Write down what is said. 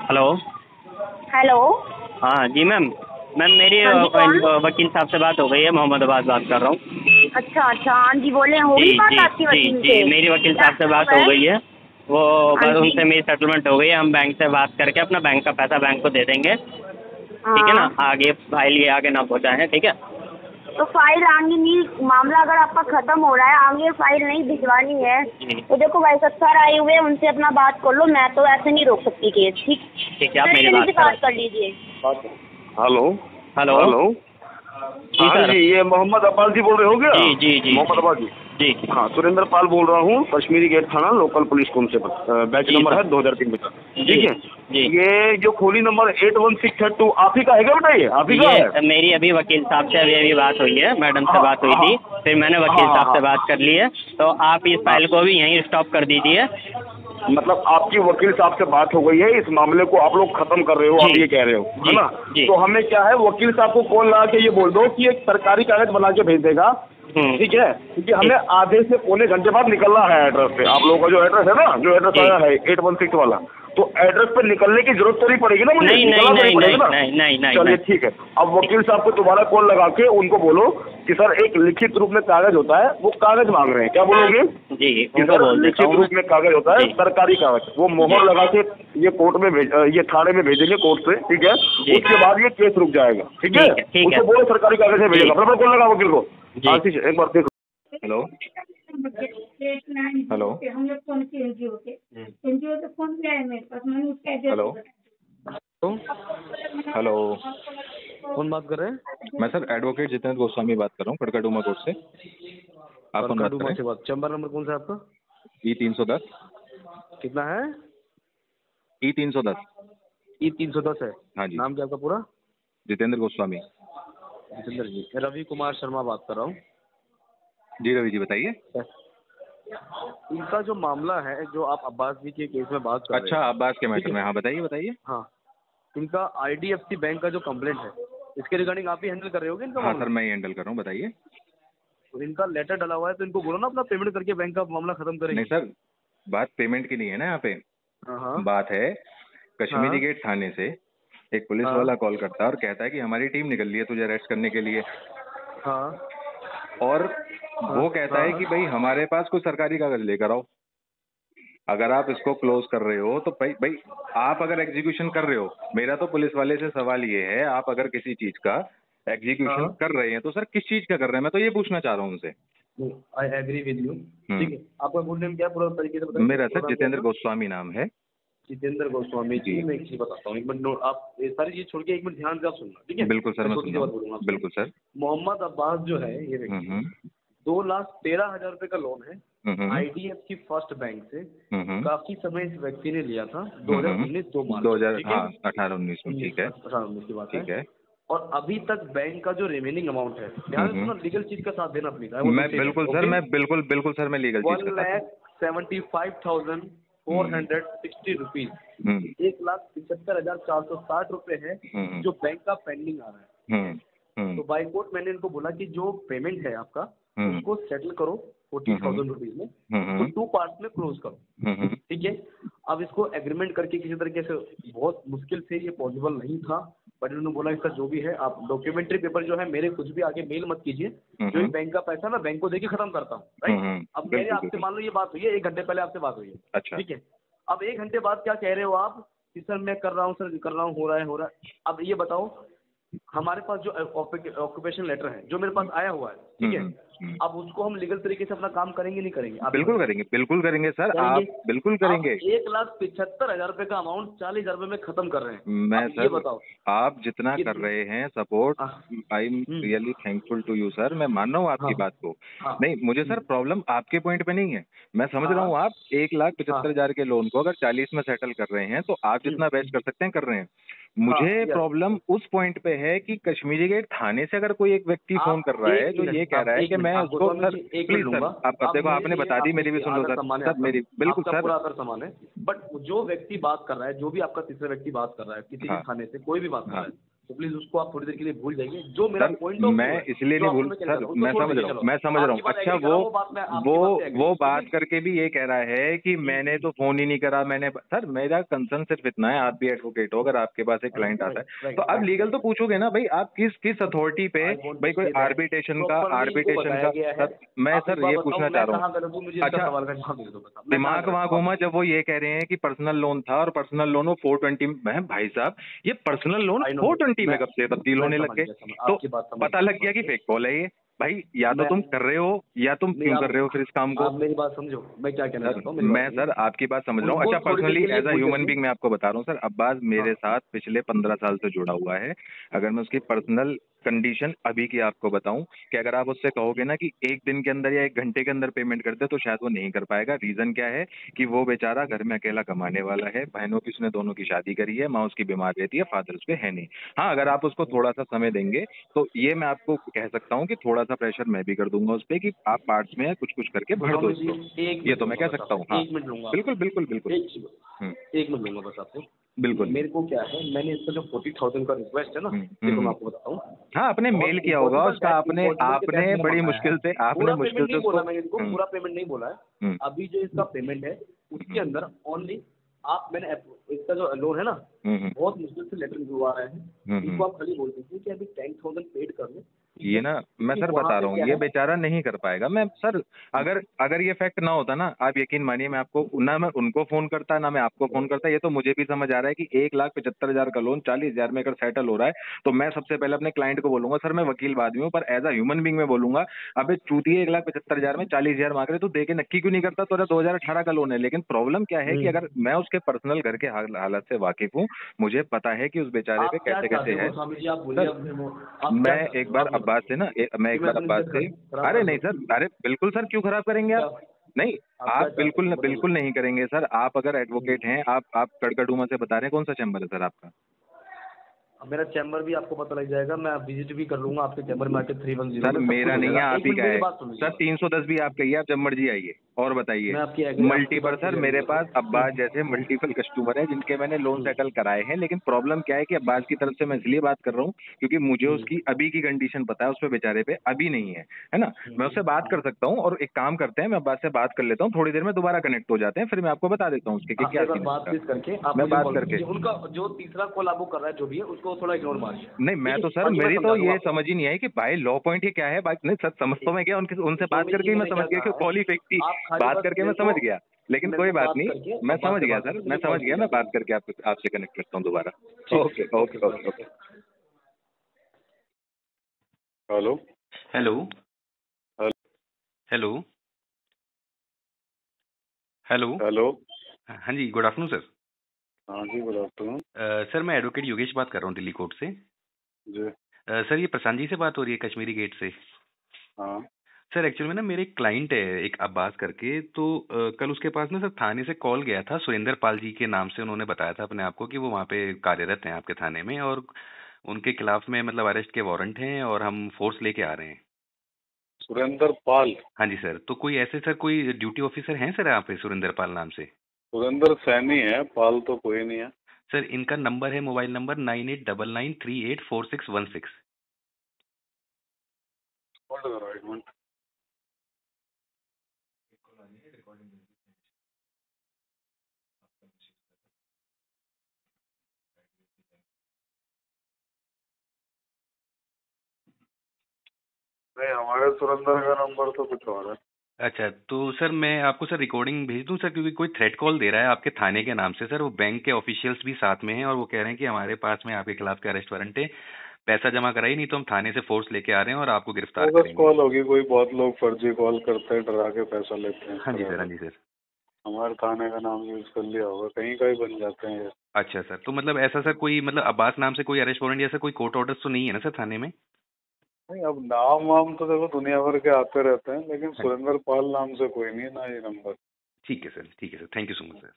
Hello. Hello. हाँ जी ma'am. Ma'am मेरी हाँ जी, कौन? वकील साहब से बात हो गई है, मोहम्मद अब्बास बात कर रहा हूँ। अच्छा, हाँ जी, बोले जी होगी बात जी आपकी जी वकील जी से? मेरी वकील क्या साहब से बात हुआ हो है? गई है। वो हाँ बस जी। उनसे मेरी सेटलमेंट हो गई है, हम बैंक से बात करके अपना बैंक का पैसा बैंक को दे देंगे। ठीक है ना, हाँ, आगे फाइल ये आगे ना पहुँचाएँ, ठीक है। तो फाइल आगे नहीं, मामला अगर आपका खत्म हो रहा है, आगे फाइल नहीं भिजवानी है जी तो देखो भाई सर आए हुए हैं, उनसे अपना बात कर लो। मैं तो ऐसे नहीं रोक सकती केस। ठीक, ठीक है, आप मेरी से बात करो। बात कर लीजिए। हेलो। हेलो। हेलो। जी हाँ सर। जी, ये मोहम्मद अब्बास जी बोल रहे हो क्या? जी जी जी मोहम्मद जी अब्बास जी। जी हाँ, सुरेंद्र पाल बोल रहा हूँ, कश्मीरी गेट थाना, लोकल पुलिस कांस्टेबल। बैच जी नंबर सर। है 2003 में। जी ठीक है। जी। ये जो खोली नंबर 8163 आप ही का है क्या बेटा? ये आप ही का है? ये मेरी अभी वकील साहब से अभी बात हुई है, मैडम से हाँ बात हुई हाँ थी, फिर मैंने हाँ वकील हाँ साहब से हाँ बात कर ली है। तो आप इस हाँ। फाइल को भी यहीं स्टॉप कर दीजिए। मतलब आपकी वकील साहब से बात हो गई है, इस मामले को आप लोग खत्म कर रहे हो, आप जी ये कह रहे हो, है जी ना? जी। तो हमें क्या है, वकील साहब को कॉल लगा के ये बोल दो कि एक सरकारी कागज बना के भेज देगा। ठीक है, क्योंकि हमें आधे से पौने घंटे बाद निकलना है एड्रेस पे। आप लोगों का जो एड्रेस है ना, जो एड्रेस जी। आया है 816 वाला, तो एड्रेस पे निकलने की जरूरत तो नहीं पड़ेगी ना मुझे? नहीं नहीं निकलना तो नहीं नहीं पड़ेगा नहीं ना? नहीं नहीं नहीं चलिए नहीं। ठीक है। अब वकील साहब को दोबारा कॉल लगा के उनको बोलो कि सर एक लिखित रूप में कागज होता है, वो कागज मांग रहे हैं, क्या बोलोगे? जी कि उनको सर बोल देता लिखित हूँ मैं। रूप में कागज होता है, जी सरकारी कागज, वो जी मोहर लगा के ये कोर्ट में ये थाने में भेजेंगे कोर्ट से। ठीक है, जी। उसके बाद ये केस रुक जाएगा। ठीक है, ठीक है उसको बोलो सरकारी कागज से जी भेजेगा। बराबर कॉल लगा वकील को। जी। आशीष एक बार देखो। हेलो हेलो हम लोग कौन सी एनजीओ के एनजीओ से फोन किया है मेरे पास, मैंने उसका हेलो हेलो कौन बात कर रहे हैं? मैं सर एडवोकेट जितेंद्र गोस्वामी बात कर रहा हूँ, कड़कड़डूमा कोर्ट से। आप कौन बात कर रहे हैं? चैम्बर नंबर कौन सा है आपका? E310। कितना है? E310। E310 है। हाँ जी। नाम क्या आपका पूरा? जितेंद्र गोस्वामी। जितेंद्र जी। मैं रवि कुमार शर्मा बात कर रहा हूँ। जी रवि जी बताइए। इनका जो मामला है, जो आप अब्बास जी के केस में बात कर रहे हैं। अच्छा, अब्बास के मैटर ठीक में, है। हाँ बताइए बताइए। हाँ, इनका IDFC बैंक का जो कंप्लेंट है, इसके रिगार्डिंग आप ही हैंडल कर रहे होगे इनका हाँ मामला? सर मैं ही हैंडल कर रहा हूँ, बताइए। तो इनका लेटर डला हुआ है, तो इनको बोलो ना अपना पेमेंट करके बैंक का मामला खत्म करेंगे। नहीं सर, बात पेमेंट की नहीं है ना यहाँ पे। हाँ हाँ बात है कश्मीरी हाँ गेट थाने से एक पुलिस हाँ वाला कॉल करता है और कहता है कि हमारी टीम निकल रही है तुझे अरेस्ट करने के लिए। हाँ और वो कहता है कि भाई हमारे पास कोई सरकारी कागज लेकर आओ, अगर आप इसको क्लोज कर रहे हो तो भाई भाई आप अगर एग्जीक्यूशन कर रहे हो, मेरा तो पुलिस वाले से सवाल ये है, आप अगर किसी चीज का एग्जीक्यूशन हाँ। कर रहे हैं तो सर किस चीज का कर रहे हैं, मैं तो ये पूछना चाह रहा हूँ उनसे। I agree with you. ठीक है, आपका फुल नेम क्या है पूरा तरीके से बताइए? मेरा सर पूरा नाम क्या जितेंद्र है आपका? गोस्वामी नाम है। जितेंद्र गोस्वामी जी। मैं एक चीज बताता हूँ, एक मिनट नोट, आप ये सारी चीज छोड़ के एक मिनट ध्यान से आप सुनना, ठीक है? बिल्कुल सर, मैं छोटी सुन सी रहा बात हूँ। बोलूंगा आपसे। बिल्कुल सर। मोहम्मद अब्बास जो है ये व्यक्ति, 2,13,000 रुपए का लोन है IDFC फर्स्ट बैंक से। काफी समय इस व्यक्ति ने लिया था, 2019 2 मार्च। 2000 हाँ 18-19 में। ठीक है, 18-19 की बात ठीक है। है। और अभी तक बैंक का जो रिमेनिंग अमाउंट है, ध्यान से सुनो, लीगल चीज का साथ देना प्लीज। मैं बिल्कुल सर, मैं बिल्कुल बिल्कुल सर, मैं लीगल चीज का साथ। 1,75,460 रुपीज, 1,75,460 रुपए है जो बैंक का पेंडिंग आ रहा है। तो बाई कोर्ट मैंने इनको बोला कि जो पेमेंट है आपका उसको सेटल करो 40,000 रुपीज में, तो 2 पार्ट में क्लोज करो। ठीक है। अब इसको एग्रीमेंट करके किसी तरीके से, बहुत मुश्किल से ये पॉसिबल नहीं था, बट उन्होंने बोला इसका जो भी है आप डॉक्यूमेंट्री पेपर जो है मेरे कुछ भी आगे मेल मत कीजिए, जो एक बैंक का पैसा मैं बैंक को देके खत्म करता हूँ। राइट। अब मेरे आपसे मान लो ये बात हुई है, 1 घंटे पहले आपसे बात हुई है। अच्छा। ठीक है। अब 1 घंटे बाद क्या कह रहे हो आप कि सर मैं कर रहा हूँ, सर कर रहा हूँ, हो रहा है। अब ये बताओ, हमारे पास जो ऑक्यूपेशन लेटर है जो मेरे पास आया हुआ है, ठीक है, अब उसको हम लीगल तरीके से अपना काम करेंगे नहीं करेंगे? आप बिल्कुल करेंगे, बिल्कुल करेंगे सर, आप बिल्कुल करेंगे। 1,75,000 रुपए का अमाउंट 40,000 रुपए में खत्म कर रहे हैं। मैं ये सर बताओ, आप जितना कर रहे हैं support, I am really thankful to you sir, मैं मान रहा हूँ आपकी बात को। नहीं मुझे सर प्रॉब्लम आपके पॉइंट पे नहीं है, मैं समझ रहा हूँ। आप 1,75,000 के लोन को अगर 40 में सेटल कर रहे हैं तो आप जितना बेस्ट कर सकते हैं कर रहे हैं। मुझे प्रॉब्लम उस पॉइंट पे है कि कश्मीरी गेट थाने से अगर कोई एक व्यक्ति फोन कर रहा है जो ये कह रहा है कि मैं उसको सर प्लीज सर, आप देखो आपने बता दी, मेरी भी सुन लो सर मेरी बिल्कुल सर, पूरा आदर समान है। बट जो व्यक्ति बात कर रहा है, जो भी आपका तीसरा व्यक्ति बात कर रहा है किसी भी थाने से, कोई भी बात कर रहा है, तो प्लीज उसको आप थोड़ी देर के लिए भूल जाइए। जो मेरा पॉइंट ऑफ मैं इसलिए नहीं भूल सर, मैं समझ रहा हूँ, मैं समझ रहा हूँ। अच्छा वो बात करके भी ये कह रहा है कि मैंने तो फोन ही नहीं करा, मैंने सर मेरा कंसर्न सिर्फ इतना है, आप भी एडवोकेट हो, अगर आपके पास एक क्लाइंट आता है तो आप लीगल तो पूछोगे ना भाई, आप किस अथॉरिटी पे भाई कोई आर्बिट्रेशन का सर, मैं सर ये पूछना चाह रहा हूँ। अच्छा दिमाग वहाँ घूमा जब वो ये कह रहे हैं कि पर्सनल लोन था और पर्सनल लोन वो 420 में, भाई साहब ये पर्सनल लोन 420 में कब से तब्दील होने लग गए? तो पता लग गया कि फेक कॉल है ये भाई, या तो तुम कर रहे हो या तुम क्यों कर रहे हो फिर इस काम को? आप मेरी बात समझो, मैं क्या कहना चाहता हूँ। मैं सर आपकी बात समझ रहा हूँ। अच्छा personally as a human being मैं आपको बता रहा हूँ सर, अब्बास मेरे साथ पिछले 15 साल से जुड़ा हुआ है। अगर मैं उसकी पर्सनल कंडीशन अभी की आपको बताऊं कि अगर आप उससे कहोगे ना कि एक दिन के अंदर या एक घंटे के अंदर पेमेंट कर दे तो शायद वो नहीं कर पाएगा। रीजन क्या है कि वो बेचारा घर में अकेला कमाने वाला है, बहनों की उसने दोनों की शादी करी है, माँ उसकी बीमार रहती है, फादर उसके है नहीं। हाँ अगर आप उसको थोड़ा सा समय देंगे तो ये मैं आपको कह सकता हूँ कि थोड़ा सा प्रेशर मैं भी कर दूंगा उस पर कि आप पार्ट्स में कुछ कुछ करके भर दो उसको, ये तो मैं कह सकता हूँ। हाँ एक मिनट लूंगा, बिल्कुल बिल्कुल बिल्कुल एक मिनट लूंगा बस आपसे। बिल्कुल। मेरे को क्या है, मैंने इसका जो 40,000 का रिक्वेस्ट है ना, देखो मैं आपको बताता हूँ। हाँ आपने मेल किया होगा उसका, आपने बड़ी मुश्किल से आपने मुश्किल से बोला, मैं इसको पूरा पेमेंट नहीं बोला है। अभी जो इसका पेमेंट है उसके अंदर ओनली मैंने इसका जो लोन है ना बहुत मुश्किल से लेटर हुआ है, इनको आप खाली बोल दीजिए कि अभी 10,000 पेड कर दो। ये ना मैं सर बता रहा हूँ ये बेचारा नहीं कर पाएगा। मैं सर अगर ये फैक्ट ना होता ना, आप यकीन मानिए मैं आपको ना मैं उनको फोन करता ना मैं आपको फोन करता। ये तो मुझे भी समझ आ रहा है कि 1,75,000 का लोन 40,000 में अगर सेटल हो रहा है तो मैं सबसे पहले अपने क्लाइंट को बोलूंगा सर मैं वकील आदमी हूँ, पर एज अ ह्यूमन बींग में बोलूंगा अबे चूतिए 1,75,000 में 40,000 मांग रहे तो दे के नक्की क्यों नहीं करता? तो 2018 का लोन है। लेकिन प्रॉब्लम क्या है कि अगर मैं उसके पर्सनल घर के हालत से वाकिफ हूँ, मुझे पता है कि उस बेचारे पे कैसे कैसे है। मैं एक बार अब्बास से अरे नहीं सर, अरे बिल्कुल सर, क्यों खराब करेंगे आप? नहीं आप बिल्कुल नहीं करेंगे सर। आप अगर एडवोकेट हैं, आप कड़कड़ूमा से बता रहे हैं, कौन सा चैम्बर है सर आपका? मेरा चैम्बर भी आपको पता लग जाएगा, मैं विजिट भी कर लूंगा आपके चैम्बर में आके 310। सर मेरा नहीं है, आप ही का है सर। 310 भी आपका ही है, आप जब मर्जी आइए। और बताइए मल्टीपल सर, मेरे पास अब्बास जैसे मल्टीपल कस्टमर है जिनके मैंने लोन सेटल कराए हैं। लेकिन प्रॉब्लम क्या है कि अब्बास की तरफ से मैं इसलिए बात कर रहा हूँ क्योंकि मुझे उसकी अभी की कंडीशन पता है, उस पर बेचारे पे अभी नहीं है ना। मैं उससे बात कर सकता हूँ और एक काम करते हैं, मैं अब्बास से बात कर लेता हूँ, थोड़ी देर में दोबारा कनेक्ट हो जाते हैं, फिर मैं आपको बता देता हूँ उसके क्या बात करके मैं बात करके उनका जो तीसरा कॉल आपको कर रहा है जो भी है उसको थोड़ा इग्नोर मारिए। नहीं मैं तो सर मेरी तो ये समझ ही नहीं आई कि भाई लॉ पॉइंट ये क्या है। बात नहीं सर समझता मैं क्या, उनसे बात करके ही मैं समझ गया कि कॉल ही फेक थी, बात करके मैं समझ गया। लेकिन कोई बात नहीं, मैं समझ गया सर, मैं समझ गया। मैं बात करके आपसे कनेक्ट करता हूँ दोबारा। Okay okay okay okay. Hello hello hello hello hello. हाँ जी, गुड आफ्टरनून सर। हाँ जी गुड आफ्टरनून। सर मैं एडवोकेट योगेश बात कर रहा हूँ दिल्ली कोर्ट से। जी सर ये प्रशांत जी से बात हो रही है कश्मीरी गेट से? हाँ सर एक्चुअली में ना मेरे एक क्लाइंट है एक अब्बास करके, तो कल उसके पास ना सर थाने से कॉल गया था, सुरेंद्र पाल जी के नाम से उन्होंने बताया था अपने आप को कि वो वहाँ पे कार्यरत हैं आपके थाने में और उनके खिलाफ में मतलब अरेस्ट के वारंट हैं और हम फोर्स लेके आ रहे हैं। सुरेंद्र पाल? हाँ जी सर। तो कोई ऐसे सर कोई ड्यूटी ऑफिसर हैं सर यहाँ पे सुरेंद्र पाल नाम से? सुरेंद्र सैनी है, पाल तो कोई नहीं है सर। इनका नंबर है मोबाइल नंबर 9899384616। होल्ड करो एक मिनट। नहीं हमारे सुरेंद्र का नंबर तो कुछ और है। अच्छा तो सर मैं आपको सर रिकॉर्डिंग भेज दूं सर, क्योंकि कोई थ्रेट कॉल दे रहा है आपके थाने के नाम से सर। वो बैंक के ऑफिशियल्स भी साथ में हैं और वो कह रहे हैं कि हमारे पास में आपके खिलाफ के अरेस्ट वारंट है, पैसा जमा कराइए नहीं तो हम थाने से फोर्स लेके आ रहे हैं और आपको गिरफ्तार करेंगे। कॉल होगी कोई, बहुत लोग फर्जी कॉल करते हैं, डरा के पैसा लेते हैं। हाँ जी सर, हाँ जी सर। हमारे थाने का नाम यूज कर लिया होगा, कहीं का ही बन जाते हैं ये। अच्छा सर, तो मतलब ऐसा सर कोई मतलब अब्बास नाम से कोई अरेस्ट वारंट या कोई कोर्ट ऑर्डर तो नहीं है ना सर थाने में? नहीं अब नाम वाम तो देखो दुनिया भर के आते रहते हैं, लेकिन सुरेंद्र पाल नाम से कोई नहीं है ना ये नंबर। ठीक है सर, ठीक है sir, thank you so much sir.